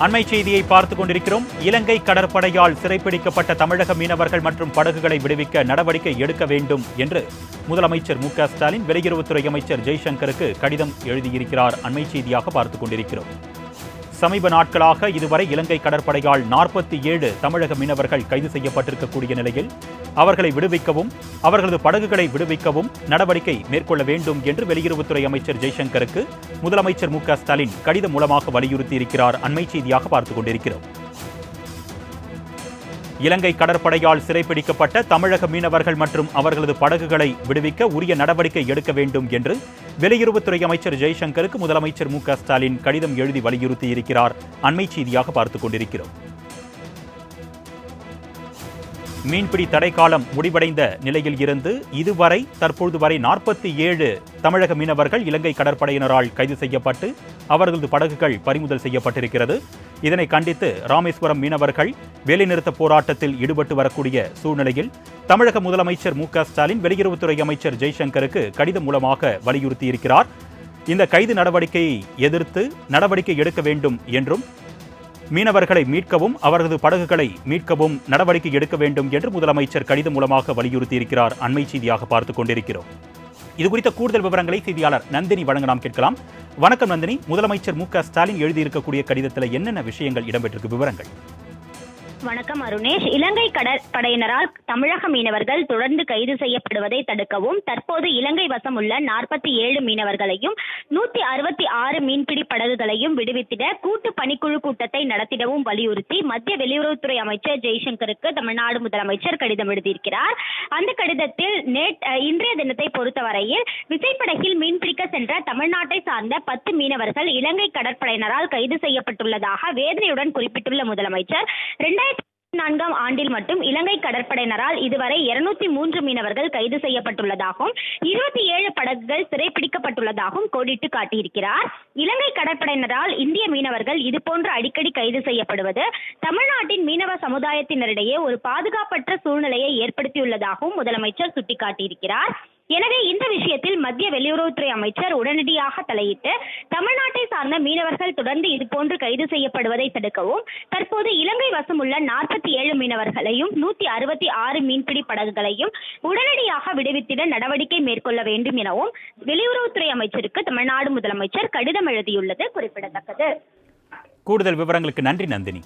அண்மை செய்தியை பார்த்துக் கொண்டிருக்கிறோம். இலங்கை கடற்படையால் சிறைப்பிடிக்கப்பட்ட தமிழக மீனவர்கள் மற்றும் படகுகளை விடுவிக்க நடவடிக்கை எடுக்க வேண்டும் என்று முதலமைச்சர் மு.க.ஸ்டாலின் வெளியுறவுத்துறை அமைச்சர் ஜெய்சங்கருக்கு கடிதம் எழுதியிருக்கிறார். அண்மை செய்தியாக பார்த்துக் கொண்டிருக்கிறோம். சமீப நாட்களாக இதுவரை இலங்கை கடற்படையால் 47 தமிழக மீனவர்கள் கைது செய்யப்பட்டிருக்கக்கூடிய நிலையில் அவர்களை விடுவிக்கவும் அவர்களது படகுகளை விடுவிக்கவும் நடவடிக்கை மேற்கொள்ள வேண்டும் என்று வெளியுறவுத்துறை அமைச்சர் ஜெய்சங்கருக்கு முதலமைச்சர் மு.க.ஸ்டாலின் கடிதம் மூலமாக வலியுறுத்தியிருக்கிறார். அண்மை செய்தியாக பார்த்துக் கொண்டிருக்கிறோம். இலங்கை கடற்படையால் சிறைப்பிடிக்கப்பட்ட தமிழக மீனவர்கள் மற்றும் அவர்களது படகுகளை விடுவிக்க உரிய நடவடிக்கை எடுக்க வேண்டும் என்று வெளியுறவுத்துறை அமைச்சர் ஜெய்சங்கருக்கு முதலமைச்சர் மு.க.ஸ்டாலின் கடிதம் எழுதி வலியுறுத்தியிருக்கிறார். அண்மை செய்தியாக பார்த்துக் கொண்டிருக்கிறோம். மீன்பிடி தடைக்காலம் முடிவடைந்த நிலையில் இருந்து இதுவரை தற்பொழுது வரை 47 தமிழக மீனவர்கள் இலங்கை கடற்படையினரால் கைது செய்யப்பட்டு அவர்களது படகுகள் பறிமுதல் செய்யப்பட்டிருக்கிறது. இதனை கண்டித்து ராமேஸ்வரம் மீனவர்கள் வேலைநிறுத்த போராட்டத்தில் ஈடுபட்டு வரக்கூடிய சூழ்நிலையில் தமிழக முதலமைச்சர் மு.க.ஸ்டாலின் வெளியுறவுத்துறை அமைச்சர் ஜெய்சங்கருக்கு கடிதம் மூலமாக வலியுறுத்தியிருக்கிறார். இந்த கைது நடவடிக்கையை எதிர்த்து நடவடிக்கை எடுக்க வேண்டும் என்றும் மீனவர்களை மீட்கவும் அவரது படகுகளை மீட்கவும் நடவடிக்கை எடுக்க வேண்டும் என்று முதலமைச்சர் கடிதம் மூலமாக வலியுறுத்தியிருக்கிறார். அண்மை செய்தியாக பார்த்துக் கொண்டிருக்கிறோம். இது குறித்த கூடுதல் விவரங்களை செய்தியாளர் நந்தினி வழங்க நாம் கேட்கலாம். வணக்கம் நந்தினி. முதலமைச்சர் மு.க.ஸ்டாலின் எழுதியிருக்கக்கூடிய கடிதத்தில் என்னென்ன விஷயங்கள் இடம்பெற்றிருக்கு? விவரங்கள். வணக்கம் அருணேஷ். இலங்கை கடற்படையினரால் தமிழக மீனவர்கள் தொடர்ந்து கைது செய்யப்படுவதை தடுக்கவும் தற்போது இலங்கை வசம் உள்ள 47 மீனவர்களையும் 166 மீன்பிடி படகுகளையும் விடுவித்திட கூட்டு பணிக்குழு கூட்டத்தை நடத்திடவும் வலியுறுத்தி மத்திய வெளியுறவுத்துறை அமைச்சர் ஜெய்சங்கருக்கு தமிழ்நாடு முதலமைச்சர் கடிதம் எழுதியிருக்கிறார். அந்த கடிதத்தில் இன்றைய தினத்தை பொறுத்தவரையில் விசைப்படகில் மீன்பிடிக்க சென்ற தமிழ்நாட்டை சார்ந்த 10 மீனவர்கள் இலங்கை கடற்படையினரால் கைது செய்யப்பட்டுள்ளதாக வேதனையுடன் குறிப்பிட்டுள்ள முதலமைச்சர் 2004ஆம் ஆண்டில் மட்டும் இலங்கை கடற்படையினரால் இதுவரை 203 மீனவர்கள் கைது செய்யப்பட்டுள்ளதாகவும் 27 படகுகள் சிறைப்பிடிக்கப்பட்டுள்ளதாகவும் கோடிட்டு காட்டியிருக்கிறார். இலங்கை கடற்படையினரால் இந்திய மீனவர்கள் இதுபோன்று அடிக்கடி கைது செய்யப்படுவது தமிழ்நாட்டின் மீனவ சமுதாயத்தினரிடையே ஒரு பாதுகாப்பற்ற சூழ்நிலையை ஏற்படுத்தியுள்ளதாகவும் முதலமைச்சர் சுட்டிக்காட்டியிருக்கிறார். எனவே இந்த விஷயத்தில் மத்திய வெளியுறவுத்துறை அமைச்சர் உடனடியாக தலையிட்டு தமிழ்நாட்டை சார்ந்த மீனவர்கள் தொடர்ந்து இதுபோன்று கைது செய்யப்படுவதை தடுக்கவும் தற்போது இலங்கை வசம் உள்ள 47 மீனவர்களையும் 166 மீன்பிடி படகுகளையும் உடனடியாக விடுவித்திட நடவடிக்கை மேற்கொள்ள வேண்டும் எனவும் வெளியுறவுத்துறை அமைச்சருக்கு தமிழ்நாடு முதலமைச்சர் கடிதம் எழுதியுள்ளது குறிப்பிடத்தக்கது. கூடுதல் விவரங்களுக்கு நன்றி நந்தினி.